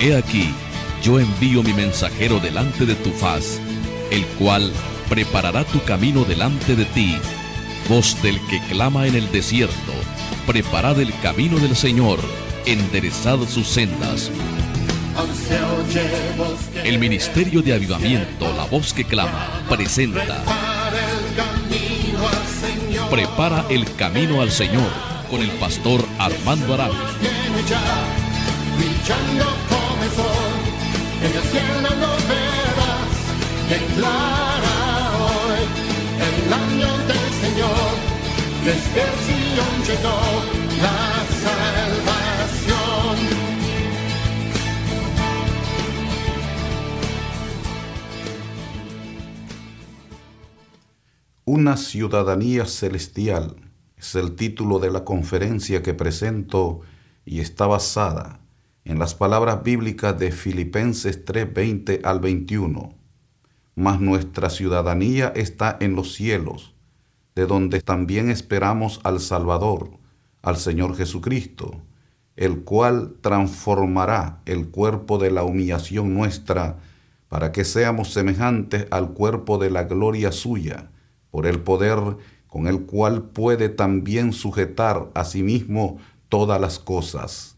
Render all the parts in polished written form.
He aquí, yo envío mi mensajero delante de tu faz, el cual preparará tu camino delante de ti. Voz del que clama en el desierto, preparad el camino del Señor, enderezad sus sendas. El Ministerio de Avivamiento, La Voz que Clama, presenta Prepara el camino al Señor, con el pastor Armando Arauz. Brillando como el sol, en el cielo lo verás, declara hoy el año del Señor, desde Sion llegó la salvación. Una ciudadanía celestial es el título de la conferencia que presento y está basada en las palabras bíblicas de Filipenses 3:20 al 21. Mas nuestra ciudadanía está en los cielos, de donde también esperamos al Salvador, al Señor Jesucristo, el cual transformará el cuerpo de la humillación nuestra, para que seamos semejantes al cuerpo de la gloria suya, por el poder con el cual puede también sujetar a sí mismo todas las cosas.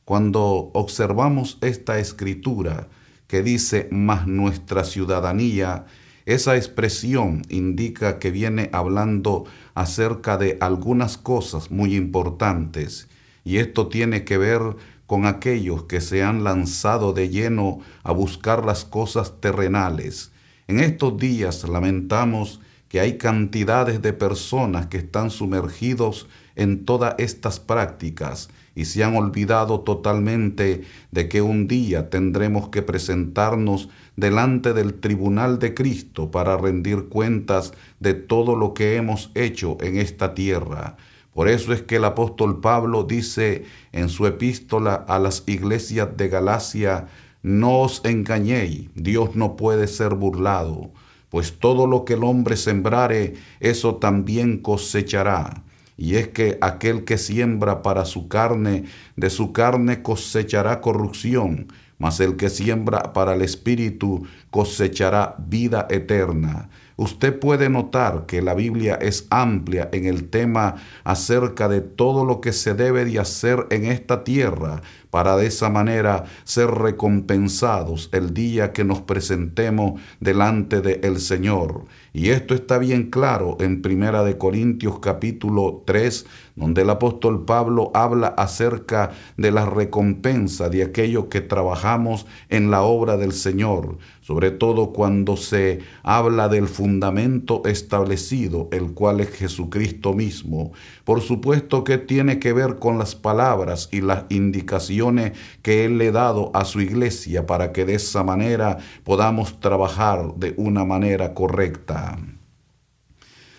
Cuando observamos esta escritura que dice «mas nuestra ciudadanía», esa expresión indica que viene hablando acerca de algunas cosas muy importantes, y esto tiene que ver con aquellos que se han lanzado de lleno a buscar las cosas terrenales. En estos días lamentamos que hay cantidades de personas que están sumergidos en todas estas prácticas y se han olvidado totalmente de que un día tendremos que presentarnos delante del tribunal de Cristo para rendir cuentas de todo lo que hemos hecho en esta tierra. Por eso es que el apóstol Pablo dice en su epístola a las iglesias de Galacia: «No os engañéis, Dios no puede ser burlado, pues todo lo que el hombre sembrare, eso también cosechará. Y es que aquel que siembra para su carne, de su carne cosechará corrupción, mas el que siembra para el Espíritu cosechará vida eterna». Usted puede notar que la Biblia es amplia en el tema acerca de todo lo que se debe de hacer en esta tierra para de esa manera ser recompensados el día que nos presentemos delante del Señor. Y esto está bien claro en 1 Corintios capítulo 3, donde el apóstol Pablo habla acerca de la recompensa de aquello que trabajamos en la obra del Señor, sobre todo cuando se habla del fundamento establecido, el cual es Jesucristo mismo. Por supuesto que tiene que ver con las palabras y las indicaciones que Él le ha dado a su iglesia para que de esa manera podamos trabajar de una manera correcta.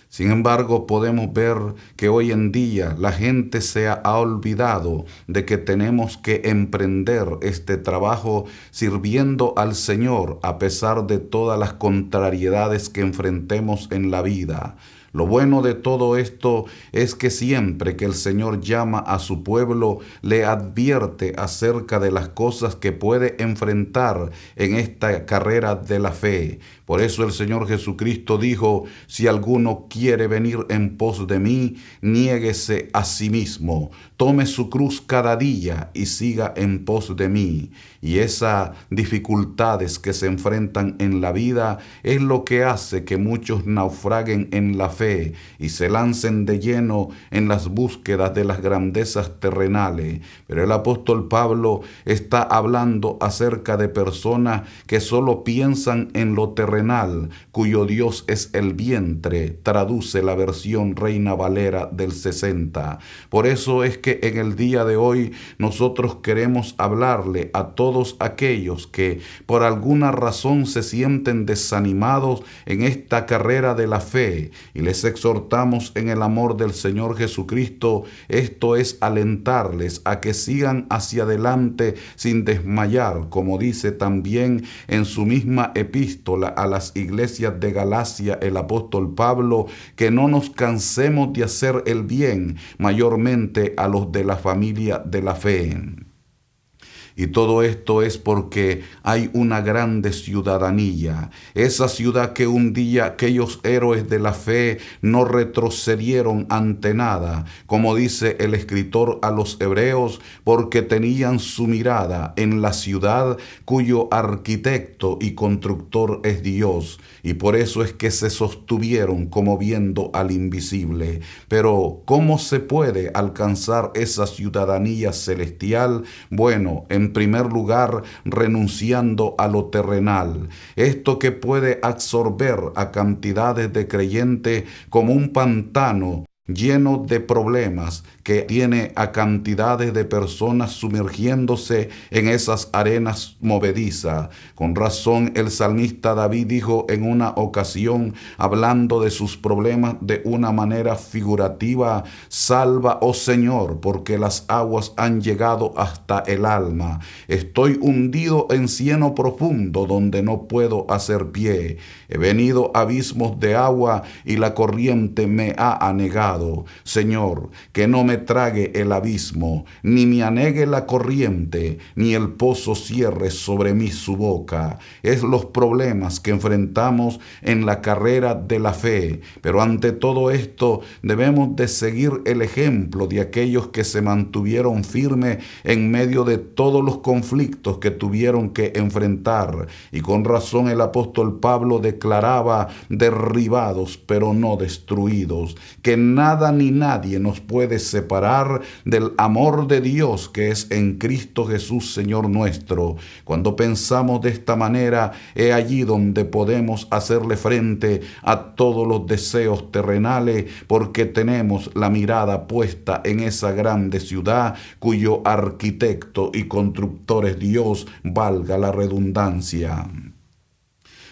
Sin embargo, podemos ver que hoy en día la gente se ha olvidado de que tenemos que emprender este trabajo sirviendo al Señor a pesar de todas las contrariedades que enfrentemos en la vida. Lo bueno de todo esto es que siempre que el Señor llama a su pueblo, le advierte acerca de las cosas que puede enfrentar en esta carrera de la fe. Por eso el Señor Jesucristo dijo: «Si alguno quiere venir en pos de mí, niéguese a sí mismo, tome su cruz cada día y siga en pos de mí». Y esas dificultades que se enfrentan en la vida es lo que hace que muchos naufraguen en la fe y se lancen de lleno en las búsquedas de las grandezas terrenales. Pero el apóstol Pablo está hablando acerca de personas que solo piensan en lo terrenal, cuyo Dios es el vientre, traduce la versión Reina Valera del 60. Por eso es que en el día de hoy nosotros queremos hablarle a todos aquellos que por alguna razón se sienten desanimados en esta carrera de la fe, y les exhortamos en el amor del Señor Jesucristo. Esto es alentarles a que sigan hacia adelante sin desmayar, como dice también en su misma epístola a las iglesias de Galacia el apóstol Pablo, que no nos cansemos de hacer el bien, mayormente a los de la familia de la fe. Y todo esto es porque hay una grande ciudadanía. Esa ciudad que un día aquellos héroes de la fe no retrocedieron ante nada, como dice el escritor a los hebreos, porque tenían su mirada en la ciudad cuyo arquitecto y constructor es Dios. Y por eso es que se sostuvieron como viendo al invisible. Pero, ¿cómo se puede alcanzar esa ciudadanía celestial? Bueno, en primer lugar, renunciando a lo terrenal. Esto que puede absorber a cantidades de creyentes como un pantano lleno de problemas, que tiene a cantidades de personas sumergiéndose en esas arenas movedizas. Con razón el salmista David dijo en una ocasión, hablando de sus problemas de una manera figurativa: salva, oh Señor, porque las aguas han llegado hasta el alma. Estoy hundido en cieno profundo donde no puedo hacer pie. He venido a abismos de agua y la corriente me ha anegado. Señor, que no me trague el abismo, ni me anegue la corriente, ni el pozo cierre sobre mí su boca. Es los problemas que enfrentamos en la carrera de la fe. Pero ante todo esto debemos de seguir el ejemplo de aquellos que se mantuvieron firmes en medio de todos los conflictos que tuvieron que enfrentar. Y con razón el apóstol Pablo declaraba: derribados pero no destruidos, que nada ni nadie nos puede separar del amor de Dios que es en Cristo Jesús, Señor nuestro. Cuando pensamos de esta manera, es allí donde podemos hacerle frente a todos los deseos terrenales, porque tenemos la mirada puesta en esa grande ciudad cuyo arquitecto y constructor es Dios, valga la redundancia.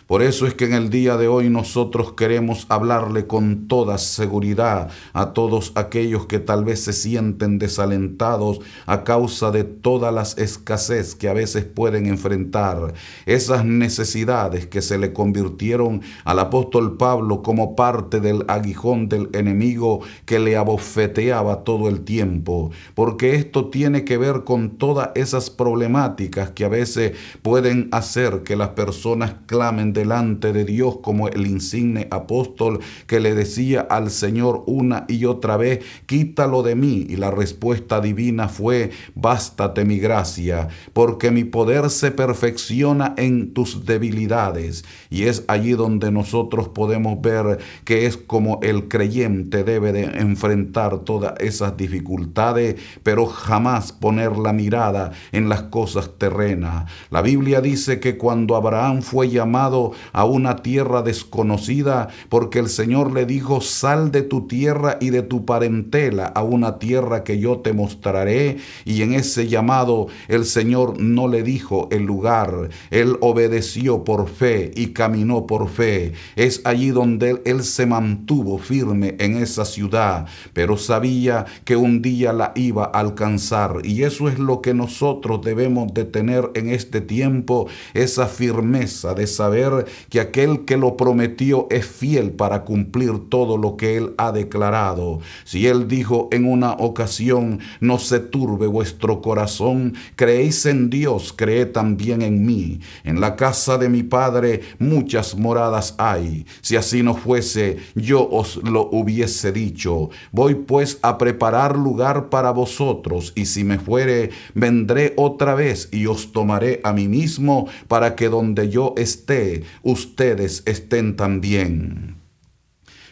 Por eso es que en el día de hoy nosotros queremos hablarle con toda seguridad a todos aquellos que tal vez se sienten desalentados a causa de todas las escasez que a veces pueden enfrentar, esas necesidades que se le convirtieron al apóstol Pablo como parte del aguijón del enemigo que le abofeteaba todo el tiempo, porque esto tiene que ver con todas esas problemáticas que a veces pueden hacer que las personas clamen delante de Dios, como el insigne apóstol que le decía al Señor una y otra vez: quítalo de mí. Y la respuesta divina fue: bástate mi gracia, porque mi poder se perfecciona en tus debilidades. Y es allí donde nosotros podemos ver que es como el creyente debe de enfrentar todas esas dificultades, pero jamás poner la mirada en las cosas terrenas. La Biblia dice que cuando Abraham fue llamado a una tierra desconocida, porque el Señor le dijo: sal de tu tierra y de tu parentela a una tierra que yo te mostraré, y en ese llamado el Señor no le dijo el lugar, él obedeció por fe y caminó por fe. Es allí donde él se mantuvo firme en esa ciudad, pero sabía que un día la iba a alcanzar, y eso es lo que nosotros debemos de tener en este tiempo, esa firmeza de saber que aquel que lo prometió es fiel para cumplir todo lo que él ha declarado. Si él dijo en una ocasión: no se turbe vuestro corazón, creéis en Dios, creed también en mí. En la casa de mi Padre muchas moradas hay. Si así no fuese, yo os lo hubiese dicho. Voy pues a preparar lugar para vosotros, y si me fuere, vendré otra vez y os tomaré a mí mismo, para que donde yo esté, ustedes estén también.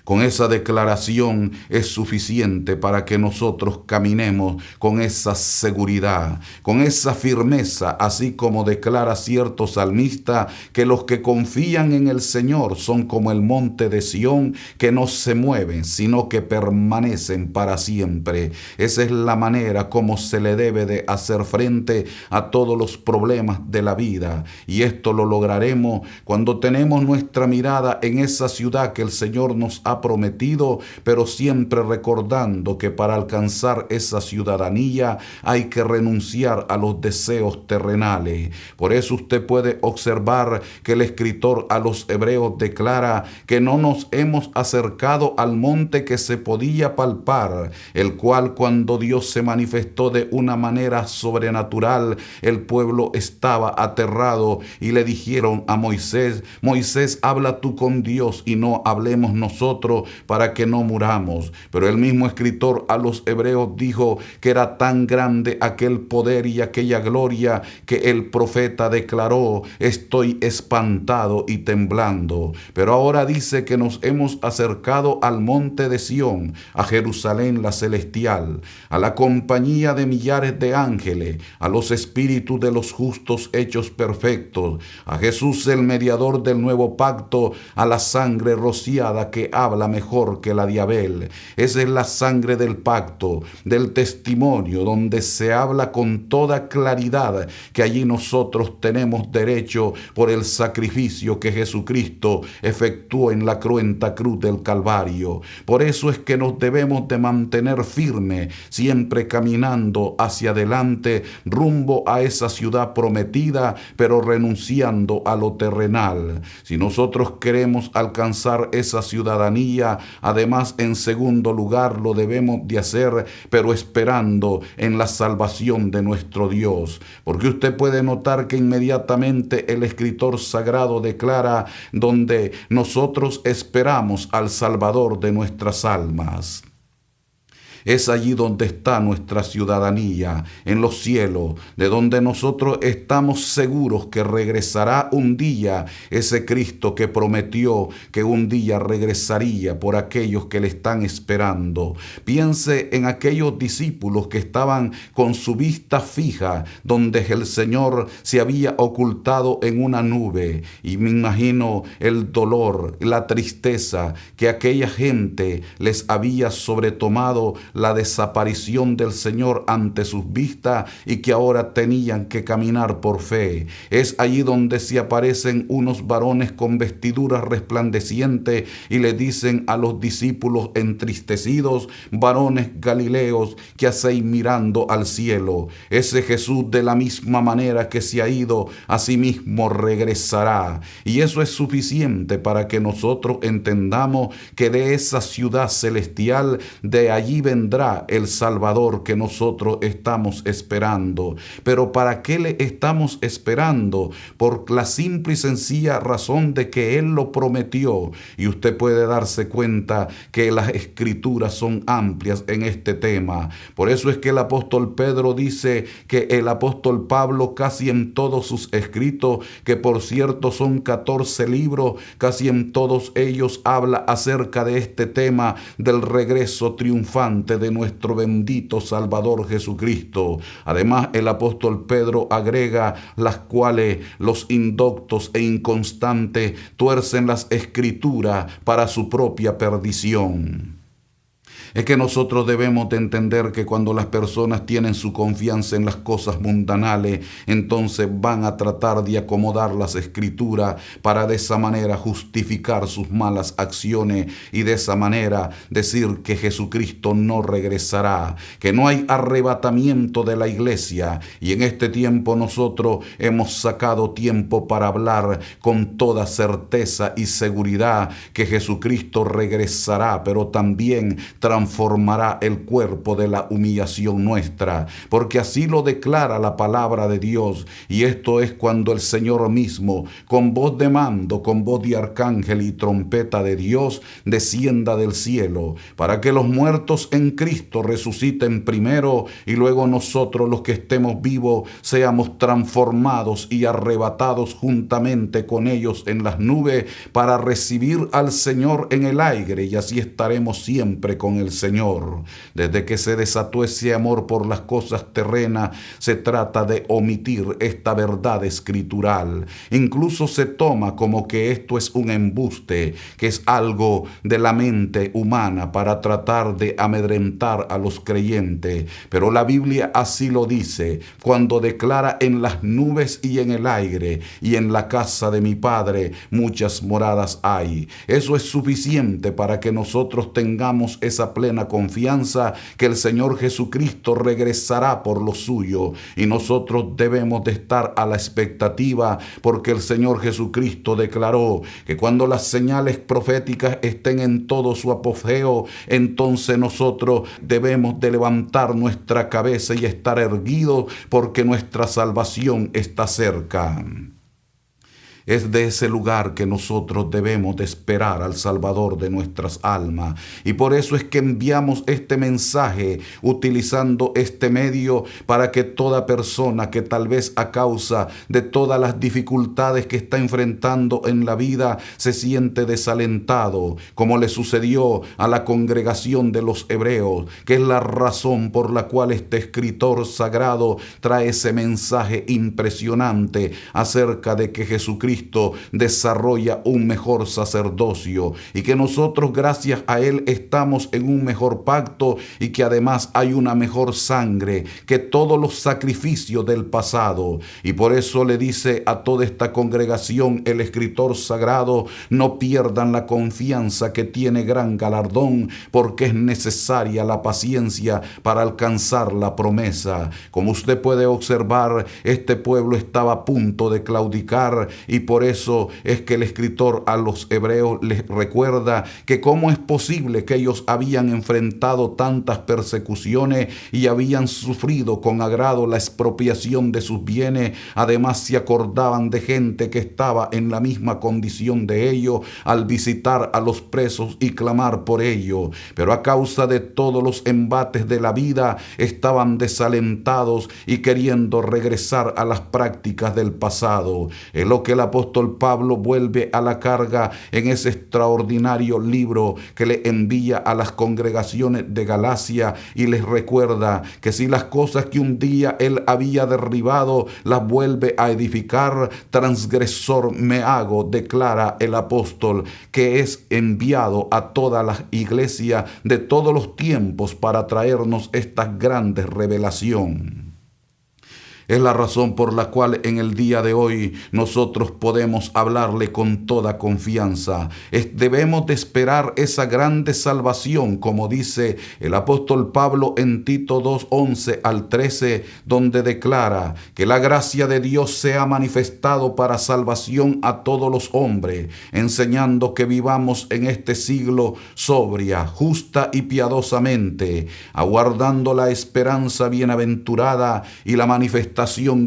Con esa declaración es suficiente para que nosotros caminemos con esa seguridad, con esa firmeza, así como declara cierto salmista que los que confían en el Señor son como el monte de Sión, que no se mueven, sino que permanecen para siempre. Esa es la manera como se le debe de hacer frente a todos los problemas de la vida, y esto lo lograremos cuando tenemos nuestra mirada en esa ciudad que el Señor nos ha ha prometido, pero siempre recordando que para alcanzar esa ciudadanía hay que renunciar a los deseos terrenales. Por eso usted puede observar que el escritor a los Hebreos declara que no nos hemos acercado al monte que se podía palpar, el cual cuando Dios se manifestó de una manera sobrenatural, el pueblo estaba aterrado y le dijeron a Moisés: Moisés, habla tú con Dios y no hablemos nosotros para que no muramos. Pero el mismo escritor a los Hebreos dijo que era tan grande aquel poder y aquella gloria que el profeta declaró: estoy espantado y temblando. Pero ahora dice que nos hemos acercado al monte de Sión, a Jerusalén la celestial, a la compañía de millares de ángeles, a los espíritus de los justos hechos perfectos, a Jesús el mediador del nuevo pacto, a la sangre rociada que habla mejor que la de Abel. Esa es la sangre del pacto, del testimonio, donde se habla con toda claridad que allí nosotros tenemos derecho por el sacrificio que Jesucristo efectuó en la cruenta cruz del Calvario. Por eso es que nos debemos de mantener firmes, siempre caminando hacia adelante, rumbo a esa ciudad prometida, pero renunciando a lo terrenal. Si nosotros queremos alcanzar esa ciudadanía, además, en segundo lugar, lo debemos de hacer, pero esperando en la salvación de nuestro Dios. Porque usted puede notar que inmediatamente el escritor sagrado declara: donde nosotros esperamos al Salvador de nuestras almas. Es allí donde está nuestra ciudadanía, en los cielos, de donde nosotros estamos seguros que regresará un día ese Cristo que prometió que un día regresaría por aquellos que le están esperando. Piense en aquellos discípulos que estaban con su vista fija, donde el Señor se había ocultado en una nube, y me imagino el dolor, la tristeza que aquella gente les había sobretomado, la desaparición del Señor ante sus vistas, y que ahora tenían que caminar por fe. Es allí donde se aparecen unos varones con vestiduras resplandecientes y le dicen a los discípulos entristecidos: varones galileos, ¿qué hacéis mirando al cielo? Ese Jesús, de la misma manera que se ha ido, asimismo regresará. Y eso es suficiente para que nosotros entendamos que de esa ciudad celestial, de allí vendrá el Salvador que nosotros estamos esperando. Pero ¿para qué le estamos esperando? Por la simple y sencilla razón de que Él lo prometió. Y usted puede darse cuenta que las escrituras son amplias en este tema. Por eso es que el apóstol Pedro dice que el apóstol Pablo, casi en todos sus escritos, que por cierto son 14 libros, casi en todos ellos habla acerca de este tema del regreso triunfante de nuestro bendito Salvador Jesucristo. Además, el apóstol Pedro agrega: las cuales los indoctos e inconstantes tuercen las escrituras para su propia perdición. Es que nosotros debemos de entender que cuando las personas tienen su confianza en las cosas mundanales, entonces van a tratar de acomodar las escrituras para de esa manera justificar sus malas acciones y de esa manera decir que Jesucristo no regresará, que no hay arrebatamiento de la iglesia. Y en este tiempo nosotros hemos sacado tiempo para hablar con toda certeza y seguridad que Jesucristo regresará, pero también transformará el cuerpo de la humillación nuestra, porque así lo declara la palabra de Dios. Y esto es cuando el Señor mismo, con voz de mando, con voz de arcángel y trompeta de Dios, descienda del cielo, para que los muertos en Cristo resuciten primero, y luego nosotros, los que estemos vivos, seamos transformados y arrebatados juntamente con ellos en las nubes, para recibir al Señor en el aire, y así estaremos siempre con el Señor. Desde que se desató ese amor por las cosas terrenas, se trata de omitir esta verdad escritural. Incluso se toma como que esto es un embuste, que es algo de la mente humana para tratar de amedrentar a los creyentes. Pero la Biblia así lo dice, cuando declara: en las nubes y en el aire y en la casa de mi Padre muchas moradas hay. Eso es suficiente para que nosotros tengamos esa plena confianza que el Señor Jesucristo regresará por lo suyo, y nosotros debemos de estar a la expectativa, porque el Señor Jesucristo declaró que cuando las señales proféticas estén en todo su apogeo, entonces nosotros debemos de levantar nuestra cabeza y estar erguidos, porque nuestra salvación está cerca. Es de ese lugar que nosotros debemos de esperar al Salvador de nuestras almas. Y por eso es que enviamos este mensaje utilizando este medio, para que toda persona que tal vez a causa de todas las dificultades que está enfrentando en la vida se siente desalentado, como le sucedió a la congregación de los hebreos, que es la razón por la cual este escritor sagrado trae ese mensaje impresionante acerca de que Jesucristo desarrolla un mejor sacerdocio, y que nosotros gracias a Él estamos en un mejor pacto, y que además hay una mejor sangre que todos los sacrificios del pasado. Y por eso le dice a toda esta congregación el escritor sagrado: no pierdan la confianza que tiene gran galardón, porque es necesaria la paciencia para alcanzar la promesa. Como usted puede observar, este pueblo estaba a punto de claudicar, y por eso es que el escritor a los hebreos les recuerda que cómo es posible que ellos habían enfrentado tantas persecuciones y habían sufrido con agrado la expropiación de sus bienes. Además, se acordaban de gente que estaba en la misma condición de ellos al visitar a los presos y clamar por ellos. Pero a causa de todos los embates de la vida, estaban desalentados y queriendo regresar a las prácticas del pasado. Es lo que el apóstol Pablo vuelve a la carga en ese extraordinario libro que le envía a las congregaciones de Galacia, y les recuerda que si las cosas que un día él había derribado las vuelve a edificar, transgresor me hago, declara el apóstol, que es enviado a todas las iglesias de todos los tiempos para traernos esta grande revelación. Es la razón por la cual en el día de hoy nosotros podemos hablarle con toda confianza. Debemos de esperar esa grande salvación, como dice el apóstol Pablo en Tito 2:11 al 13, donde declara que la gracia de Dios se ha manifestado para salvación a todos los hombres, enseñando que vivamos en este siglo sobria, justa y piadosamente, aguardando la esperanza bienaventurada y la manifestación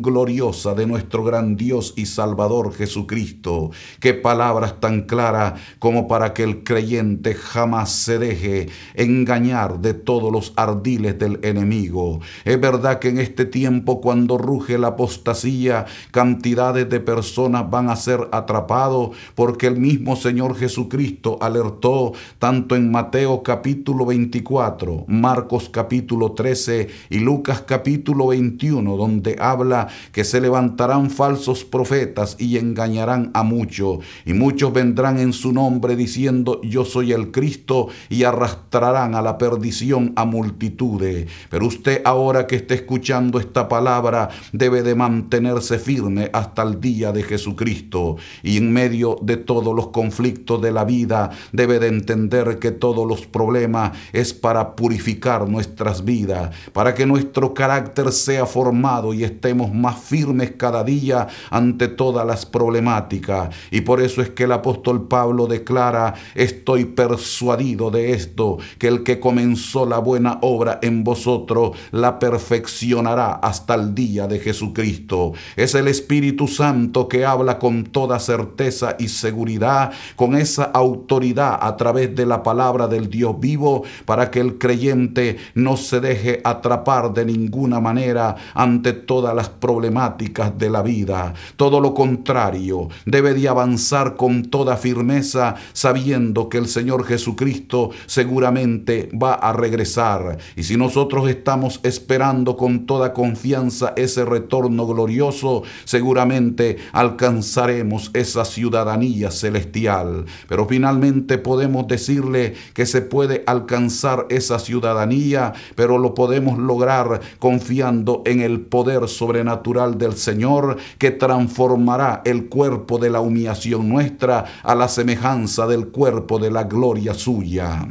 gloriosa de nuestro gran Dios y Salvador Jesucristo. Qué palabras tan claras como para que el creyente jamás se deje engañar de todos los ardiles del enemigo. Es verdad que en este tiempo, cuando ruge la apostasía, cantidades de personas van a ser atrapados, porque el mismo Señor Jesucristo alertó tanto en Mateo capítulo 24, Marcos capítulo 13 y Lucas capítulo 21, donde habla que se levantarán falsos profetas y engañarán a muchos, y muchos vendrán en su nombre diciendo: yo soy el Cristo, y arrastrarán a la perdición a multitudes. Pero usted, ahora que esté escuchando esta palabra, debe de mantenerse firme hasta el día de Jesucristo, y en medio de todos los conflictos de la vida debe de entender que todos los problemas es para purificar nuestras vidas, para que nuestro carácter sea formado y estemos más firmes cada día ante todas las problemáticas. Y por eso es que el apóstol Pablo declara: estoy persuadido de esto, que el que comenzó la buena obra en vosotros la perfeccionará hasta el día de Jesucristo. Es el Espíritu Santo que habla con toda certeza y seguridad, con esa autoridad a través de la palabra del Dios vivo, para que el creyente no se deje atrapar de ninguna manera ante todo todas las problemáticas de la vida. Todo lo contrario, debe de avanzar con toda firmeza, sabiendo que el Señor Jesucristo seguramente va a regresar. Y si nosotros estamos esperando con toda confianza ese retorno glorioso, seguramente alcanzaremos esa ciudadanía celestial. Pero finalmente podemos decirle que se puede alcanzar esa ciudadanía, pero lo podemos lograr confiando en el poder sobrenatural del Señor, que transformará el cuerpo de la humillación nuestra a la semejanza del cuerpo de la gloria suya.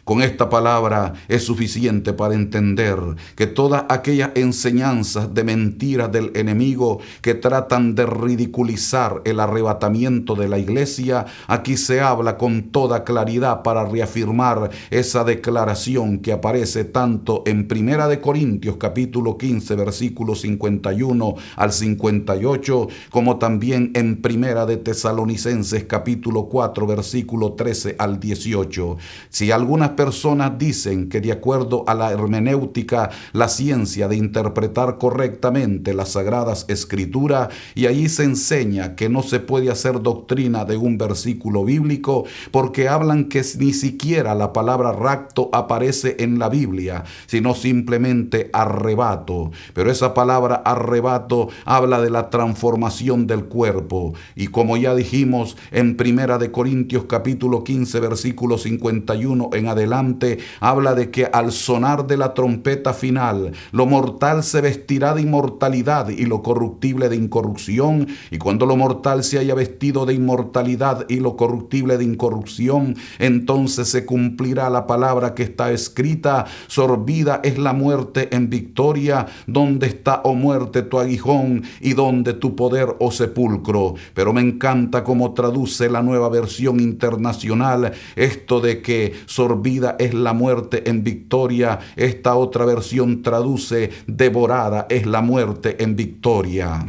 Con esta palabra es suficiente para entender que todas aquellas enseñanzas de mentiras del enemigo que tratan de ridiculizar el arrebatamiento de la iglesia, aquí se habla con toda claridad para reafirmar esa declaración que aparece tanto en 1 de Corintios capítulo 15 versículos 51 al 58, como también en 1 de Tesalonicenses capítulo 4 versículo 13 al 18. Si algunas personas dicen que de acuerdo a la hermenéutica, la ciencia de interpretar correctamente las sagradas escrituras, y allí se enseña que no se puede hacer doctrina de un versículo bíblico porque hablan que ni siquiera la palabra rapto aparece en la Biblia, sino simplemente arrebato. Pero esa palabra arrebato habla de la transformación del cuerpo, y como ya dijimos en 1 de Corintios capítulo 15 versículo 51 en adelante, habla de que al sonar de la trompeta final, lo mortal se vestirá de inmortalidad y lo corruptible de incorrupción, y cuando lo mortal se haya vestido de inmortalidad y lo corruptible de incorrupción, entonces se cumplirá la palabra que está escrita: sorbida es la muerte en victoria. ¿Dónde está, oh muerte, tu aguijón, y dónde tu poder, oh sepulcro? Pero me encanta cómo traduce la Nueva Versión Internacional esto de que sorbida es la muerte en victoria. Esta otra versión traduce: devorada es la muerte en victoria.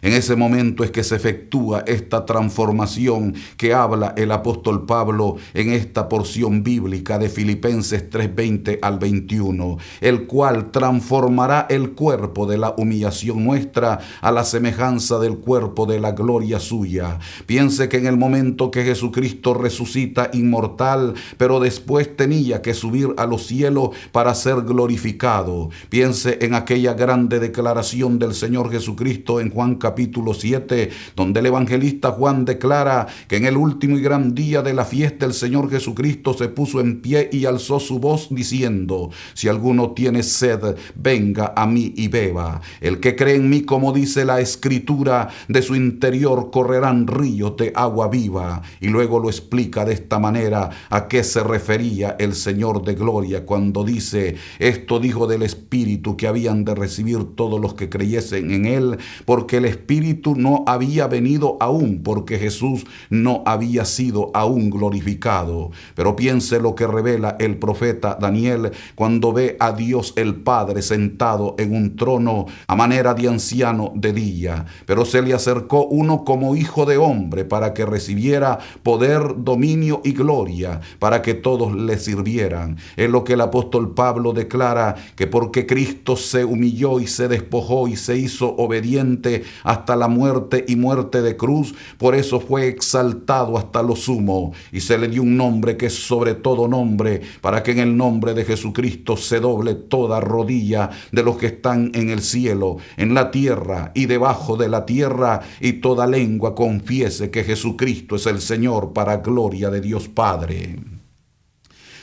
En ese momento es que se efectúa esta transformación que habla el apóstol Pablo en esta porción bíblica de Filipenses 3:20 al 21, el cual transformará el cuerpo de la humillación nuestra a la semejanza del cuerpo de la gloria suya. Piense que en el momento que Jesucristo resucita inmortal, pero después tenía que subir a los cielos para ser glorificado. Piense en aquella grande declaración del Señor Jesucristo en Juan capítulo 7, donde el evangelista Juan declara que en el último y gran día de la fiesta el Señor Jesucristo se puso en pie y alzó su voz diciendo: si alguno tiene sed, venga a mí y beba. El que cree en mí, como dice la Escritura, de su interior correrán ríos de agua viva. Y luego lo explica de esta manera a qué se refería el Señor de gloria cuando dice: esto dijo del Espíritu que habían de recibir todos los que creyesen en él, porque el Espíritu no había venido aún, porque Jesús no había sido aún glorificado. Pero piense lo que revela el profeta Daniel cuando ve a Dios el Padre sentado en un trono a manera de anciano de día. Pero se le acercó uno como hijo de hombre para que recibiera poder, dominio y gloria, para que todos le sirvieran. Es lo que el apóstol Pablo declara, que porque Cristo se humilló y se despojó y se hizo obediente hasta la muerte y muerte de cruz, por eso fue exaltado hasta lo sumo, y se le dio un nombre que es sobre todo nombre, para que en el nombre de Jesucristo se doble toda rodilla de los que están en el cielo, en la tierra y debajo de la tierra, y toda lengua confiese que Jesucristo es el Señor, para gloria de Dios Padre.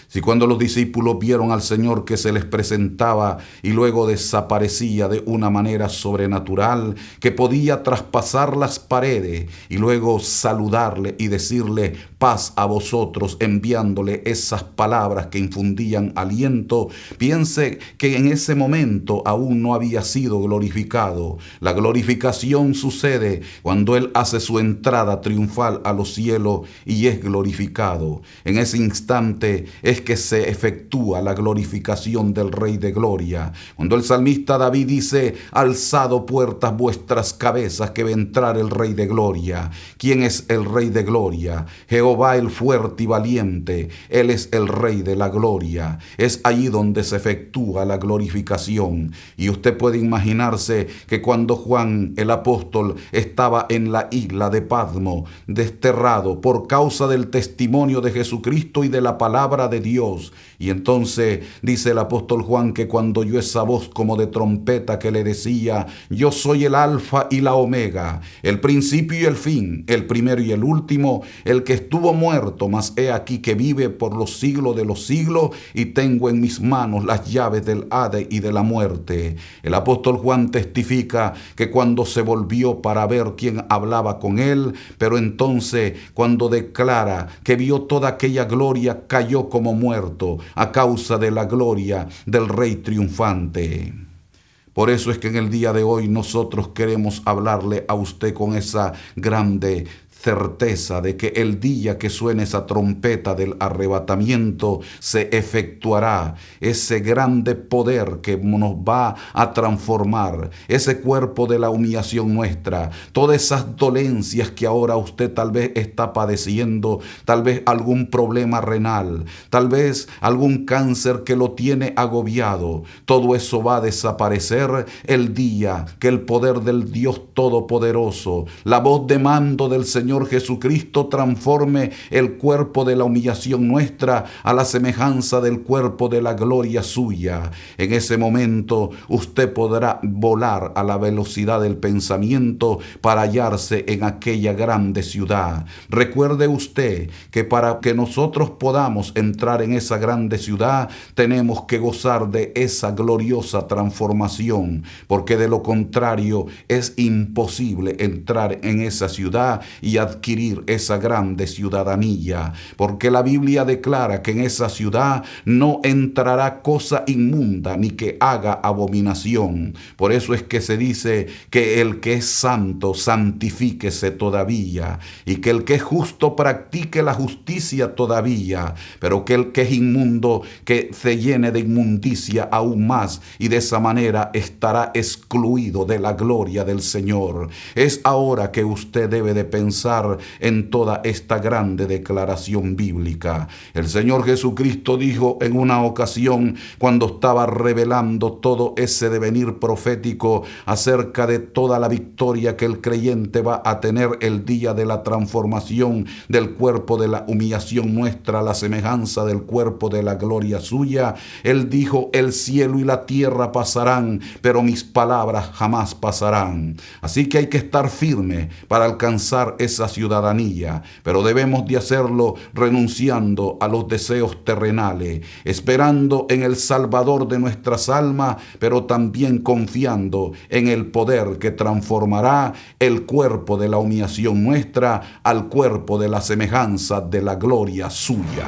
Si cuando los discípulos vieron al Señor que se les presentaba y luego desaparecía de una manera sobrenatural, que podía traspasar las paredes y luego saludarle y decirle: paz a vosotros, enviándole esas palabras que infundían aliento, piense que en ese momento aún no había sido glorificado. La glorificación sucede cuando Él hace su entrada triunfal a los cielos y es glorificado. En ese instante es es que se efectúa la glorificación del Rey de Gloria. Cuando el salmista David dice: alzado puertas vuestras cabezas, que va a entrar el Rey de Gloria. ¿Quién es el Rey de Gloria? Jehová el fuerte y valiente. Él es el Rey de la Gloria. Es allí donde se efectúa la glorificación. Y usted puede imaginarse que cuando Juan el apóstol estaba en la isla de Patmos, desterrado por causa del testimonio de Jesucristo y de la palabra de Dios, y entonces dice el apóstol Juan que cuando oyó esa voz como de trompeta que le decía: yo soy el alfa y la omega, el principio y el fin, el primero y el último, el que estuvo muerto, mas he aquí que vive por los siglos de los siglos, y tengo en mis manos las llaves del Hades y de la muerte. El apóstol Juan testifica que cuando se volvió para ver quién hablaba con él, pero entonces cuando declara que vio toda aquella gloria, cayó como muerto a causa de la gloria del Rey triunfante. Por eso es que en el día de hoy nosotros queremos hablarle a usted con esa grande certeza de que el día que suene esa trompeta del arrebatamiento se efectuará ese grande poder que nos va a transformar, ese cuerpo de la humillación nuestra, todas esas dolencias que ahora usted tal vez está padeciendo, tal vez algún problema renal, tal vez algún cáncer que lo tiene agobiado, todo eso va a desaparecer el día que el poder del Dios Todopoderoso, la voz de mando del Señor Jesucristo transforme el cuerpo de la humillación nuestra a la semejanza del cuerpo de la gloria suya. En ese momento usted podrá volar a la velocidad del pensamiento para hallarse en aquella grande ciudad. Recuerde usted que para que nosotros podamos entrar en esa grande ciudad tenemos que gozar de esa gloriosa transformación, porque de lo contrario es imposible entrar en esa ciudad y adquirir esa grande ciudadanía, porque la Biblia declara que en esa ciudad no entrará cosa inmunda ni que haga abominación. Por eso es que se dice que el que es santo santifíquese todavía, y que el que es justo practique la justicia todavía, pero que el que es inmundo que se llene de inmundicia aún más, y de esa manera estará excluido de la gloria del Señor. Es ahora que usted debe de pensar en toda esta grande declaración bíblica. El Señor Jesucristo dijo en una ocasión, cuando estaba revelando todo ese devenir profético acerca de toda la victoria que el creyente va a tener el día de la transformación del cuerpo de la humillación nuestra a la semejanza del cuerpo de la gloria suya, Él dijo: el cielo y la tierra pasarán, pero mis palabras jamás pasarán. Así que hay que estar firme para alcanzar esa ciudadanía, pero debemos de hacerlo renunciando a los deseos terrenales, esperando en el Salvador de nuestras almas, pero también confiando en el poder que transformará el cuerpo de la humillación nuestra al cuerpo de la semejanza de la gloria suya.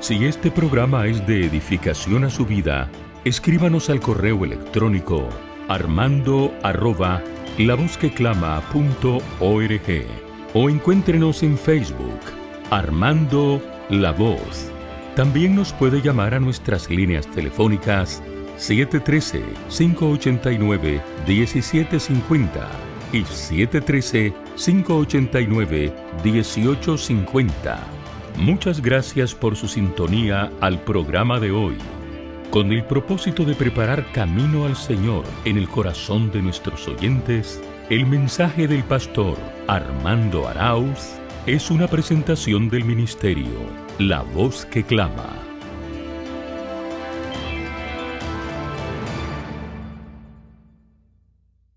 Si este programa es de edificación a su vida, escríbanos al correo electrónico armando@lavozqueclama.org o encuéntrenos en Facebook, Armando La Voz. También nos puede llamar a nuestras líneas telefónicas 713-589-1750 y 713-589-1850. Muchas gracias por su sintonía al programa de hoy. Con el propósito de preparar camino al Señor en el corazón de nuestros oyentes, el mensaje del pastor Armando Arauz es una presentación del ministerio La Voz que Clama.